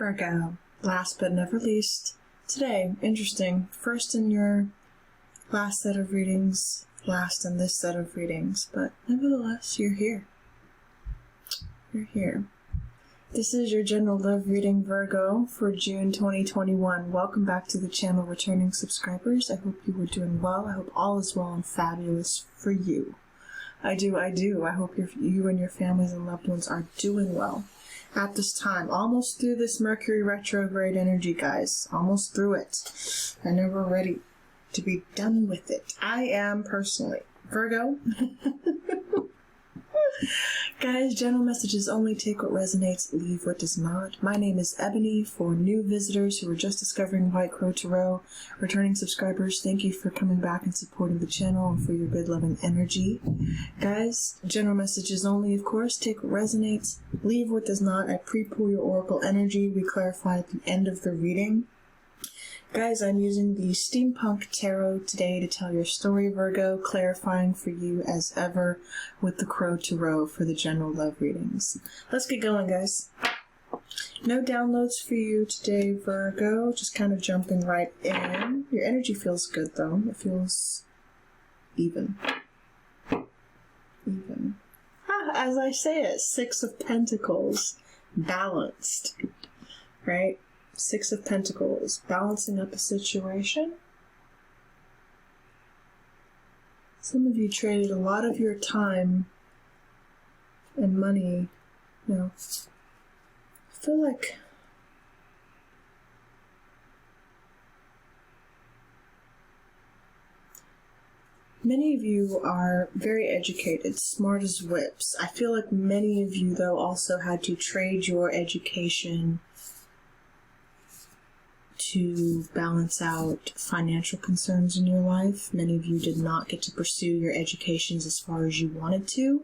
Virgo. Last but never least, today, interesting, first in your last set of readings, last in this set of readings, but nevertheless, you're here. You're here. This is your general love reading, Virgo, for June 2021. Welcome back to the channel, returning subscribers. I hope you are doing well. I hope all is well and fabulous for you. I do. I hope you and your families and loved ones are doing well at this time. Almost through this Mercury retrograde energy, guys. Almost through it. I know we're ready to be done with it. I am personally. Virgo. Guys, general messages only. Take what resonates, leave what does not. My name is Ebony. For new visitors who are just discovering White Crow Tarot, returning subscribers, thank you for coming back and supporting the channel and for your good loving energy. Guys, general messages only, of course. Take what resonates, leave what does not. I pre-pull your oracle energy. We clarify at the end of the reading. Guys, I'm using the Steampunk Tarot today to tell your story, Virgo, clarifying for you as ever with the Crow Tarot for the general love readings. Let's get going, guys. No downloads for you today, Virgo. Just kind of jumping right in. Your energy feels good, though. It feels even. Even. As I say it, Six of Pentacles. Balanced. Right? Six of Pentacles, balancing up a situation. Some of you traded a lot of your time and money. I feel like many of you are very educated, smart as whips. I feel like many of you, though, also had to trade your education to balance out financial concerns in your life. Many of you did not get to pursue your educations as far as you wanted to.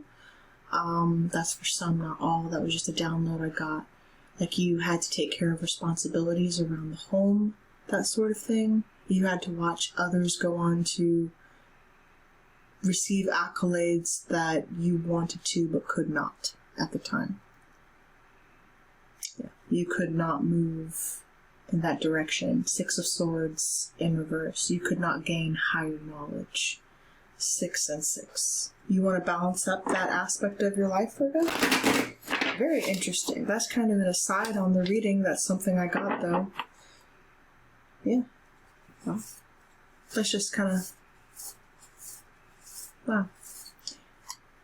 That's for some, not all. That was just a download I got. Like you had to take care of responsibilities around the home, that sort of thing. You had to watch others go on to receive accolades that you wanted to but could not at the time. Yeah. You could not move in that direction. Six of Swords in reverse. You could not gain higher knowledge. 6 and 6. You want to balance up that aspect of your life, Virgo? Very interesting. That's kind of an aside on the reading. That's something I got, though. Yeah. Well, that's just kind of... Wow.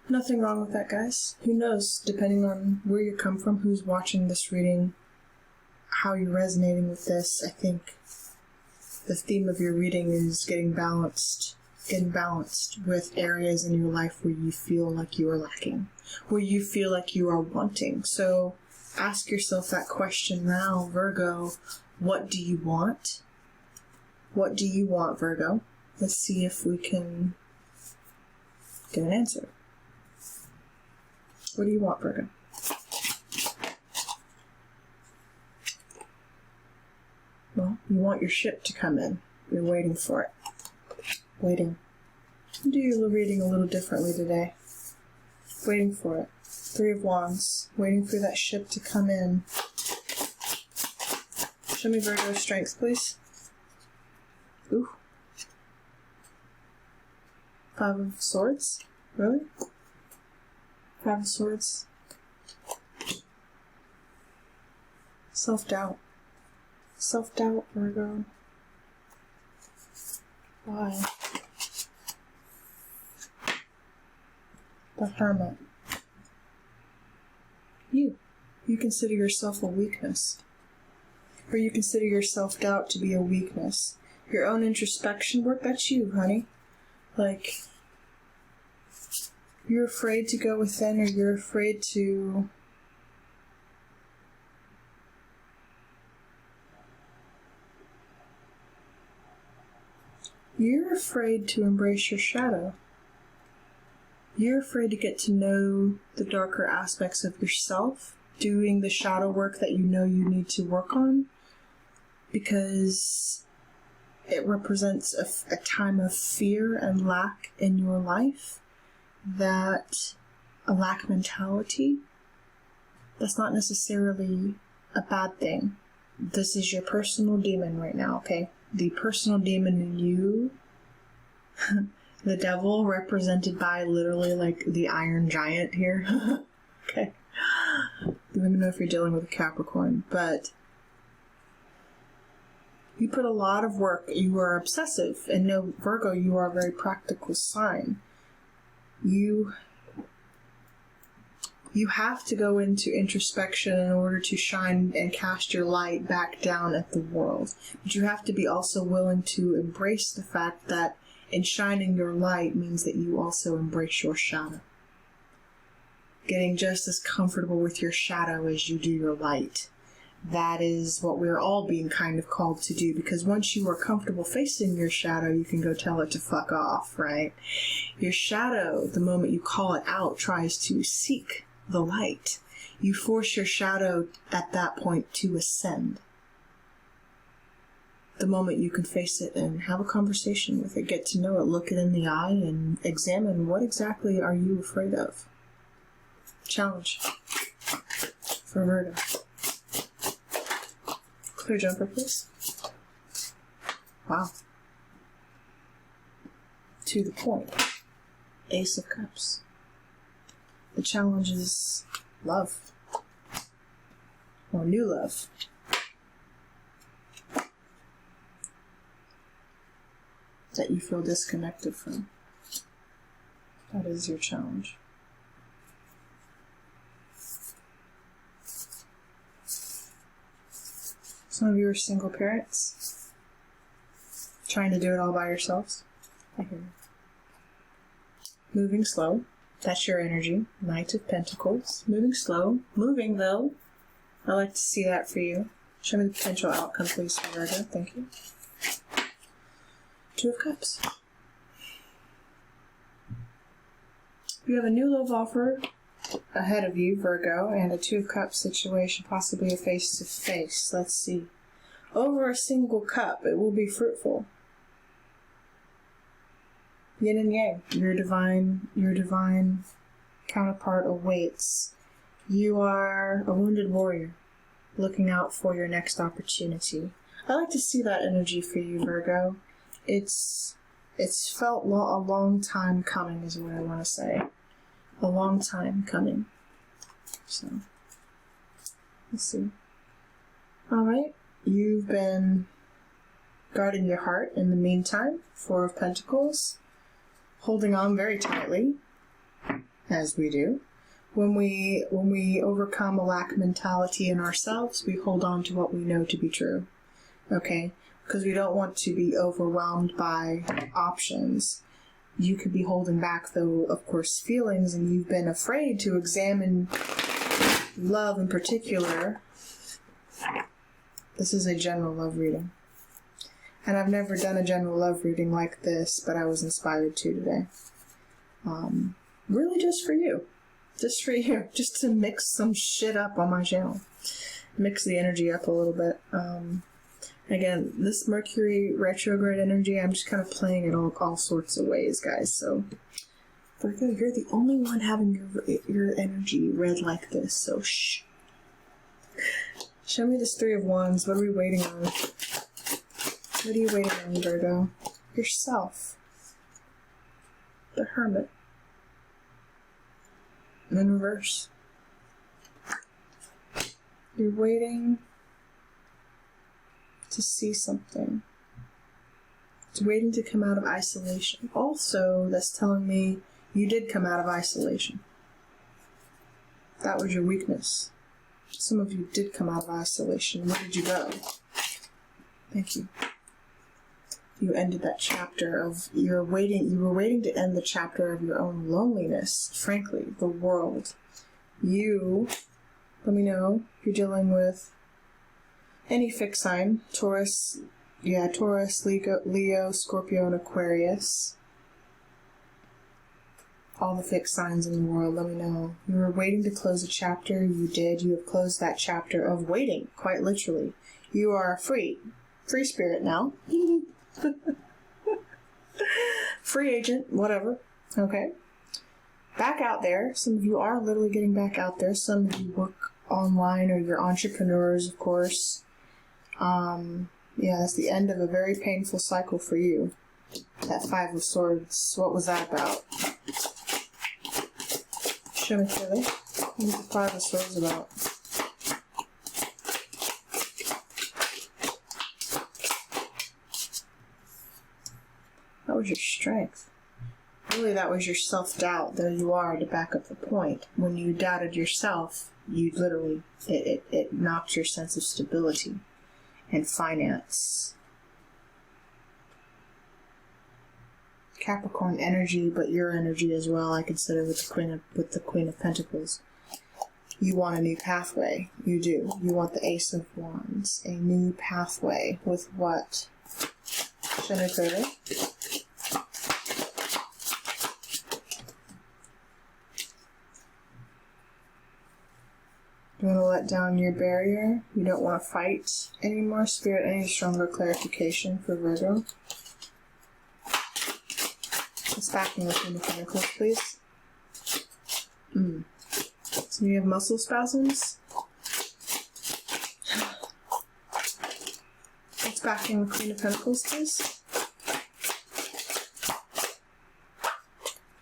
Nothing wrong with that, guys. Who knows, depending on where you come from, who's watching this reading, how you're resonating with this. I think the theme of your reading is getting balanced with areas in your life where you feel like you are lacking, where you feel like you are wanting. So ask yourself that question now, Virgo. What do you want? What do you want, Virgo? Let's see if we can get an answer. What do you want, Virgo? Well, you want your ship to come in. You're waiting for it. Waiting. Do your reading a little differently today. Waiting for it. 3 of Wands. Waiting for that ship to come in. Show me Virgo's strength, please. Ooh. 5 of Swords? Really? 5 of Swords. Self-doubt. Self-doubt, Virgo. Why? The Hermit. You consider yourself a weakness. Or you consider your self-doubt to be a weakness. Your own introspection work, that's you, honey. Like, you're afraid to go within, or you're afraid to... You're afraid to embrace your shadow. You're afraid to get to know the darker aspects of yourself, doing the shadow work that you know you need to work on, because it represents a time of fear and lack in your life, that a lack mentality, that's not necessarily a bad thing. This is your personal demon right now, okay? The personal demon in you, the devil represented by literally like the Iron Giant here. Okay. Let me know if you're dealing with a Capricorn, but you put a lot of work. You are obsessive, and no, Virgo, you are a very practical sign. You have to go into introspection in order to shine and cast your light back down at the world. But you have to be also willing to embrace the fact that in shining your light means that you also embrace your shadow. Getting just as comfortable with your shadow as you do your light. That is what we're all being kind of called to do, because once you are comfortable facing your shadow, you can go tell it to fuck off, right? Your shadow, the moment you call it out, tries to seek the light. You force your shadow at that point to ascend. The moment you can face it and have a conversation with it, get to know it, look it in the eye, and examine what exactly are you afraid of. Challenge for Virgo. Clear jumper, please. Wow. To the point. Ace of Cups. The challenge is love. Or new love. That you feel disconnected from. That is your challenge. Some of you are single parents. Trying to do it all by yourselves. I hear you. Moving slow. That's your energy. Knight of Pentacles. Moving slow. Moving, though. I like to see that for you. Show me the potential outcome, please, for Virgo. Thank you. Two of Cups. You have a new love offer ahead of you, Virgo, and a Two of Cups situation, possibly a face-to-face. Let's see. Over a single cup, it will be fruitful. Yin and Yang. Your divine counterpart awaits. You are a wounded warrior, looking out for your next opportunity. I like to see that energy for you, Virgo. It's felt a long time coming, is what I want to say. A long time coming. So, let's see. Alright, you've been guarding your heart in the meantime. Four of Pentacles. Holding on very tightly, as we do. When we overcome a lack mentality in ourselves, we hold on to what we know to be true. Okay? Because we don't want to be overwhelmed by options. You could be holding back, though, of course, feelings, and you've been afraid to examine love in particular. This is a general love reading. And I've never done a general love reading like this, but I was inspired to today. Really just for you. Just for you. Just to mix some shit up on my channel. Mix the energy up a little bit. Again, this Mercury retrograde energy, I'm just kind of playing it all sorts of ways, guys. So, Virgo, you're the only one having your energy read like this, so shh. Show me this Three of Wands. What are we waiting on? What are you waiting on, Virgo? Yourself. The Hermit. And then reverse. You're waiting to see something. It's waiting to come out of isolation. Also, that's telling me you did come out of isolation. That was your weakness. Some of you did come out of isolation. Where did you go? Thank you. You ended that chapter of you were waiting to end the chapter of your own loneliness. Frankly, the world. Let me know if you're dealing with any fixed sign. Taurus, Leo, Scorpio, and Aquarius. All the fixed signs in the world, let me know. You were waiting to close a chapter. You did. You have closed that chapter of waiting, quite literally. You are free. Free spirit now. Free agent, whatever. Okay. Back out there. Some of you are literally getting back out there. Some of you work online or you're entrepreneurs, of course. Yeah, that's the end of a very painful cycle for you. That Five of Swords, what was that about? Show me clearly. What is the Five of Swords about? That was your strength. Really, that was your self-doubt. There you are to back up the point. When you doubted yourself, you literally, it knocked your sense of stability and finance. Capricorn energy, but your energy as well, I consider, with the Queen of Pentacles. You want a new pathway. You do. You want the Ace of Wands. A new pathway with what? Show me clearly. You want to let down your barrier. You don't want to fight anymore. Spirit, any stronger clarification for Virgo? Let's back in with the Pentacles, please. So you have muscle spasms. Let's back in with Queen of Pentacles, please.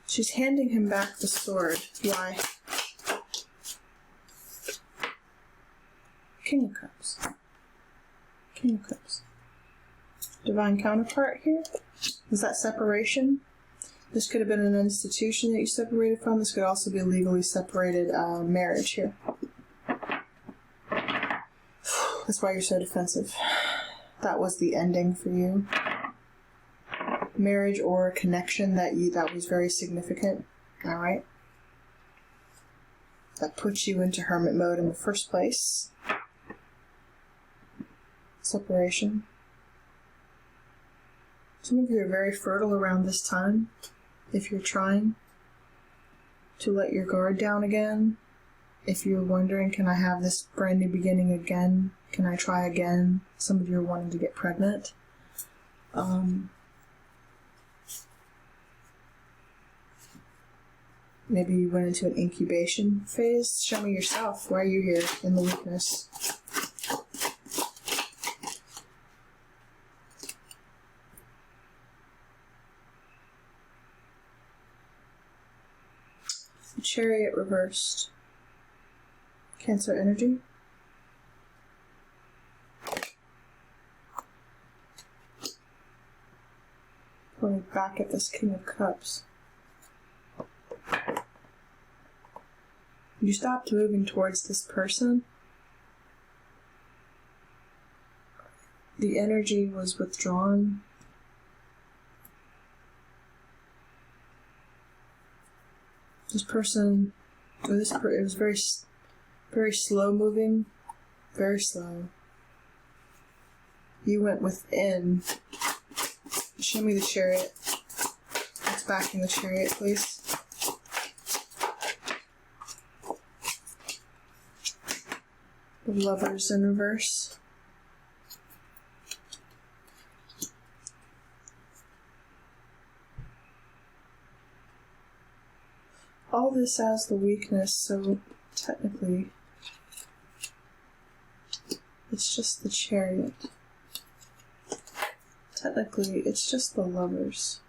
She's handing him back the sword. Why? King of Cups. King of Cups. Divine counterpart here. Was that separation? This could have been an institution that you separated from. This could also be a legally separated marriage here. That's why you're so defensive. That was the ending for you. Marriage or connection that was very significant. Alright? That puts you into hermit mode in the first place. Separation. Some of you are very fertile around this time. If you're trying to let your guard down again, if you're wondering, can I have this brand new beginning again? Can I try again? Some of you are wanting to get pregnant. Maybe you went into an incubation phase. Show me yourself. Why are you here in the weakness? Chariot reversed. Cancer energy. Pulling back at this King of Cups. You stopped moving towards this person. The energy was withdrawn. This person, it was very, very slow moving, very slow. You went within. Show me the Chariot. Let's back in the Chariot, please. The Lovers in reverse. All this as the weakness, so technically it's just the Chariot. Technically, it's just the Lovers.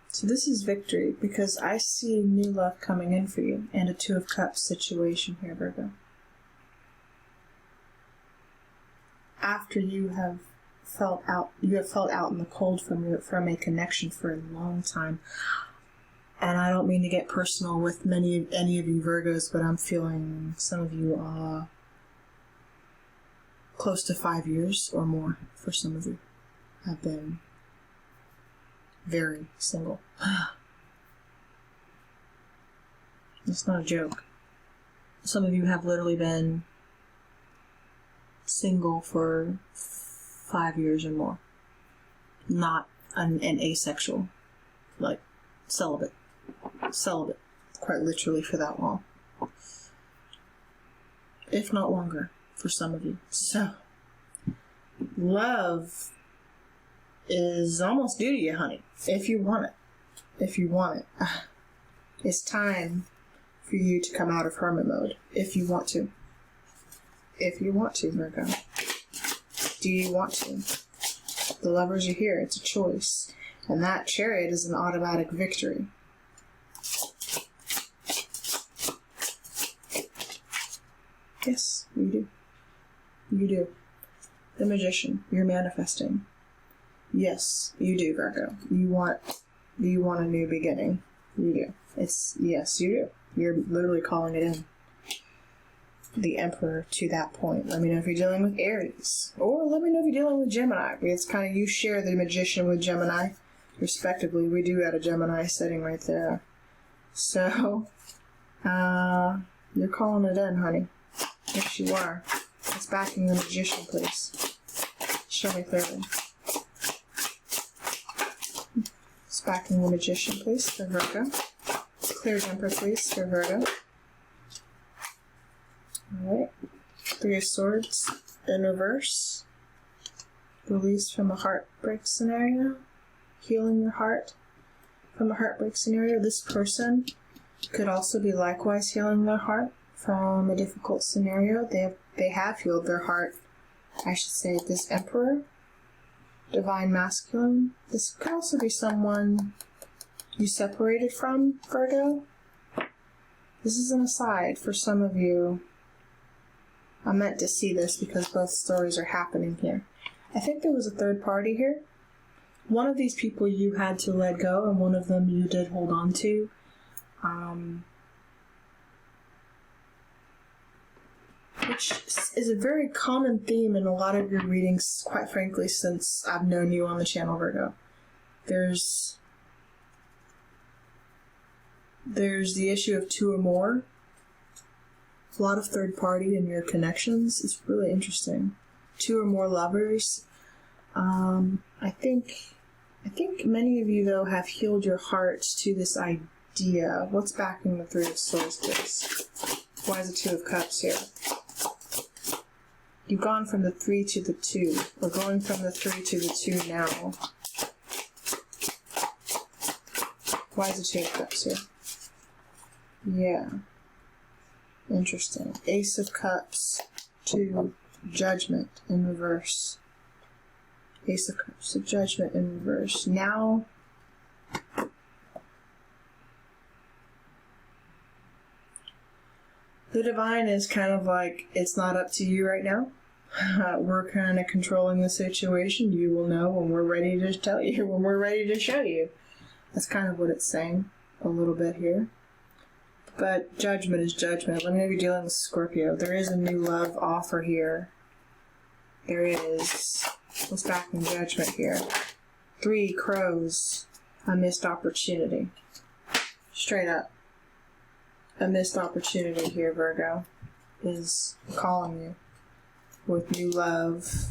So this is victory, because I see new love coming in for you, and a Two of Cups situation here, Virgo. After you have felt out in the cold from a connection for a long time. And I don't mean to get personal with any of you Virgos, but I'm feeling some of you are close to 5 years or more for some of you have been very single. It's not a joke. Some of you have literally been single for 5 years or more. Not an asexual, like celibate. Celibate, quite literally, for that long. If not longer, for some of you. So, love is almost due to you, honey. If you want it. If you want it. It's time for you to come out of hermit mode, if you want to. If you want to, Virgo. Do you want to? The Lovers are here. It's a choice. And that Chariot is an automatic victory. Yes, you do. You do. The Magician. You're manifesting. Yes, you do, Virgo. You want a new beginning. You do. Yes, you do. You're literally calling it in. The Emperor to that point. Let me know if you're dealing with Aries. Or let me know if you're dealing with Gemini. It's kind of, you share the Magician with Gemini, respectively. We do have a Gemini sitting right there. So, you're calling it in, honey. Yes, you are. It's backing the Magician, please. Show me clearly. It's backing the Magician, please, for Virgo. Clear Emperor, please, for Virgo. Alright. 3 of Swords in reverse. Release from a heartbreak scenario. Healing your heart from a heartbreak scenario. This person could also be likewise healing their heart from a difficult scenario. They have healed their heart. I should say this Emperor, Divine Masculine. This could also be someone you separated from, Virgo. This is an aside for some of you. I meant to see this because both stories are happening here. I think there was a third party here. One of these people you had to let go, and one of them you did hold on to. Which is a very common theme in a lot of your readings, quite frankly, since I've known you on the channel, Virgo. There's the issue of 2 or more. A lot of third party in your connections. It's really interesting. 2 or more lovers. I think many of you, though, have healed your hearts to this idea. What's backing the 3 of Swords, please? Why is the 2 of Cups here? You've gone from the 3 to the 2. We're going from the 3 to the 2 now. Why is the 2 of Cups here? Yeah. Interesting. Ace of Cups to Judgment in reverse. Ace of Cups to Judgment in reverse. Now, the Divine is kind of like, it's not up to you right now. We're kind of controlling the situation. You will know when we're ready to tell you, when we're ready to show you. That's kind of what it's saying a little bit here. But Judgment is Judgment. Let me know if you're dealing with Scorpio. There is a new love offer here. There is. What's backing Judgment here? 3 crows. A missed opportunity. Straight up. A missed opportunity here, Virgo, is calling you with new love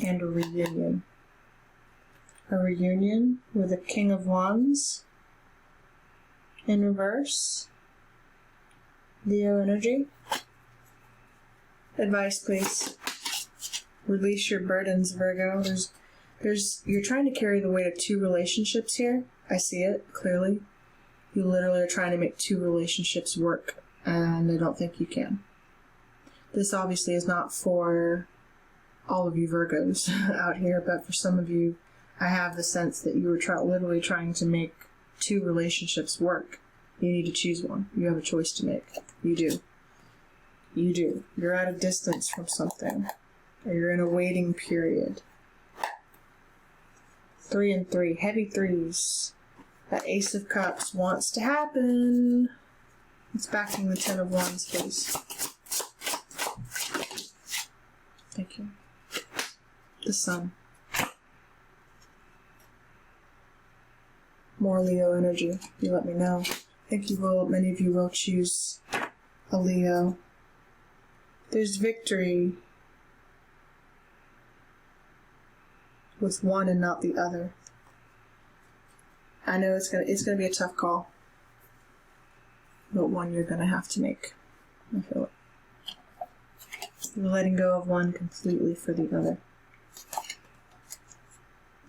and a reunion. A reunion with a King of Wands in reverse. Leo energy. Advice, please. Release your burdens, Virgo. You're trying to carry the weight of 2 relationships here. I see it clearly. You literally are trying to make 2 relationships work, and I don't think you can. This obviously is not for all of you Virgos out here, but for some of you, I have the sense that you were literally trying to make 2 relationships work. You need to choose one. You have a choice to make. You do. You do. You're at a distance from something, or you're in a waiting period. 3 and 3. Heavy 3s. That Ace of Cups wants to happen. It's backing the 10 of Wands, please. Thank you. The Sun. More Leo energy. You let me know. I think you will. Many of you will choose a Leo. There's victory with one and not the other. I know it's gonna be a tough call, but one you're gonna have to make. I feel it. You're letting go of one completely for the other.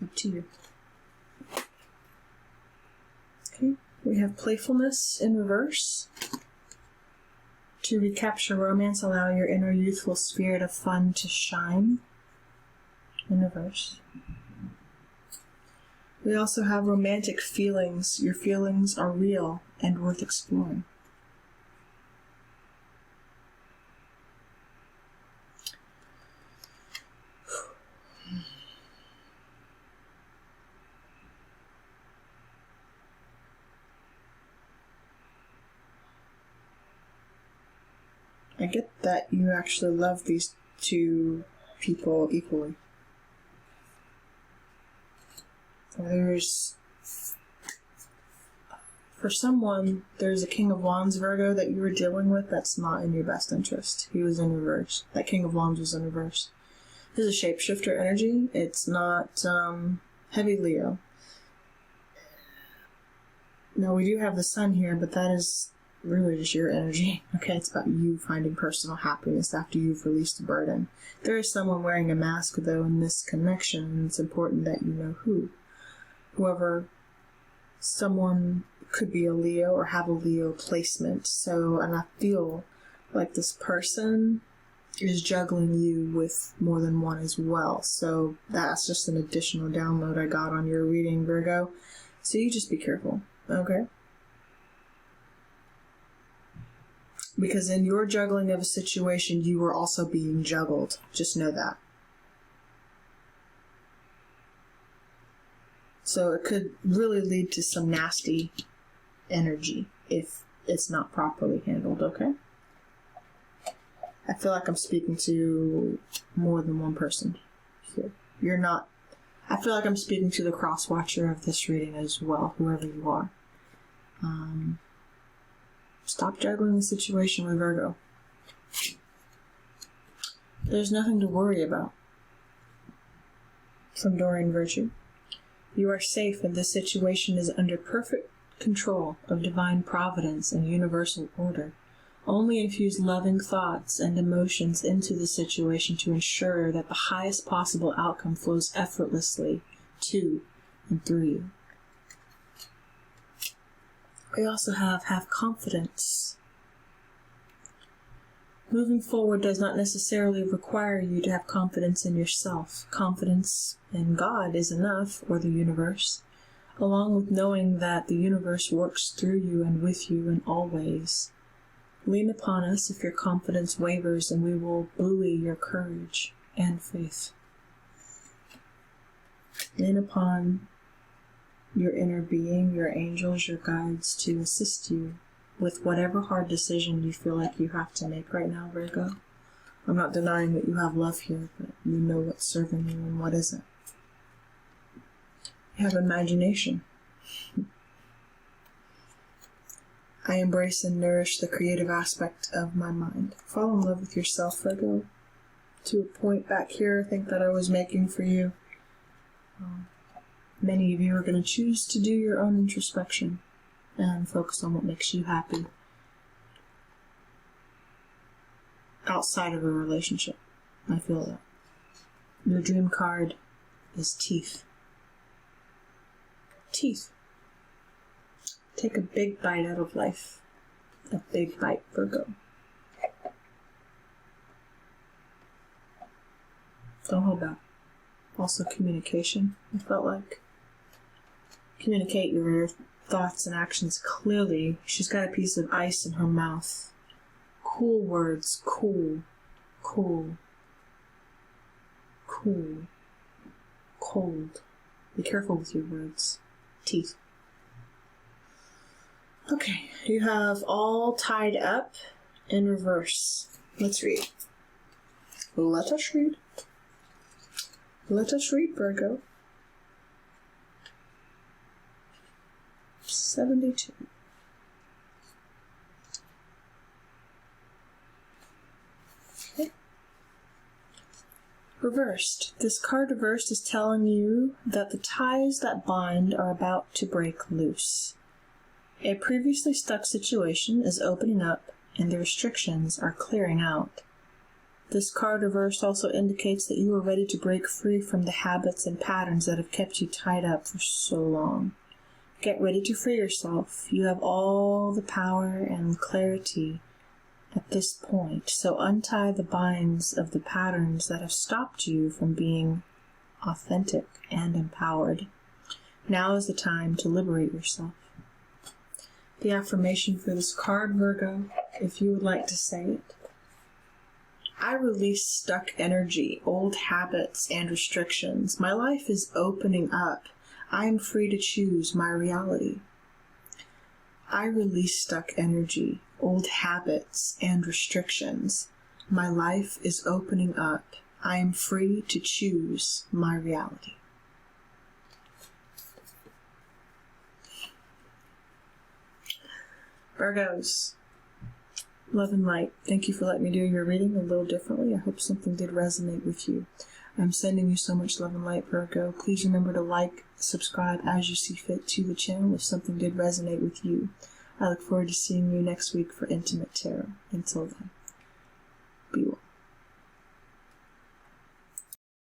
Up to you. We have playfulness in reverse. To recapture romance, allow your inner youthful spirit of fun to shine. In reverse. We also have romantic feelings. Your feelings are real and worth exploring. I get that you actually love these two people equally. For someone, there's a King of Wands Virgo that you were dealing with that's not in your best interest. He was in reverse. That King of Wands was in reverse. This is a shapeshifter energy. It's not heavy Leo. Now, we do have the Sun here, but that is really just your energy. Okay, it's about you finding personal happiness after you've released a burden. There is someone wearing a mask, though, in this connection, and it's important that you know who. Whoever, someone could be a Leo or have a Leo placement. So, and I feel like this person is juggling you with more than one as well. So that's just an additional download I got on your reading, Virgo. So you just be careful, okay? Because in your juggling of a situation, you are also being juggled. Just know that. So it could really lead to some nasty energy if it's not properly handled, okay? I feel like I'm speaking to more than one person here. You're not... I feel like I'm speaking to the cross-watcher of this reading as well, whoever you are. Stop juggling the situation with Virgo. There's nothing to worry about. From Doreen Virtue. You are safe and this situation is under perfect control of divine providence and universal order. Only infuse loving thoughts and emotions into the situation to ensure that the highest possible outcome flows effortlessly to and through you. We also have confidence. Moving forward does not necessarily require you to have confidence in yourself. Confidence in God is enough, or the universe, along with knowing that the universe works through you and with you in all ways. Lean upon us if your confidence wavers, and we will buoy your courage and faith. Lean upon your inner being, your angels, your guides to assist you with whatever hard decision you feel like you have to make right now, Virgo. I'm not denying that you have love here, but you know what's serving you and what isn't. You have imagination. I embrace and nourish the creative aspect of my mind. Fall in love with yourself, Virgo. To a point back here, I think that I was making for you. Many of you are going to choose to do your own introspection and focus on what makes you happy outside of a relationship. I feel that. Your dream card is teeth. Teeth. Take a big bite out of life. A big bite, Virgo. Don't hold back. Also communication, I felt like. Communicate your thoughts and actions clearly. She's got a piece of ice in her mouth. Cool words. Cool. Cool. Cool. Cold. Be careful with your words. Teeth. Okay, you have all tied up in reverse. Let's read. Let us read. Let us read, Virgo. 72. Okay. Reversed. This card reversed is telling you that the ties that bind are about to break loose. A previously stuck situation is opening up and the restrictions are clearing out. This card reversed also indicates that you are ready to break free from the habits and patterns that have kept you tied up for so long. Get ready to free yourself. You have all the power and clarity at this point. So untie the binds of the patterns that have stopped you from being authentic and empowered. Now is the time to liberate yourself. The affirmation for this card, Virgo, if you would like to say it. I release stuck energy, old habits, and restrictions. My life is opening up. I am free to choose my reality. I release stuck energy, old habits, and restrictions. My life is opening up. I am free to choose my reality. Virgos, love and light. Thank you for letting me do your reading a little differently. I hope something did resonate with you. I'm sending you so much love and light, Virgo. Please remember to like, subscribe as you see fit to the channel if something did resonate with you. I look forward to seeing you next week for Intimate Tarot. Until then.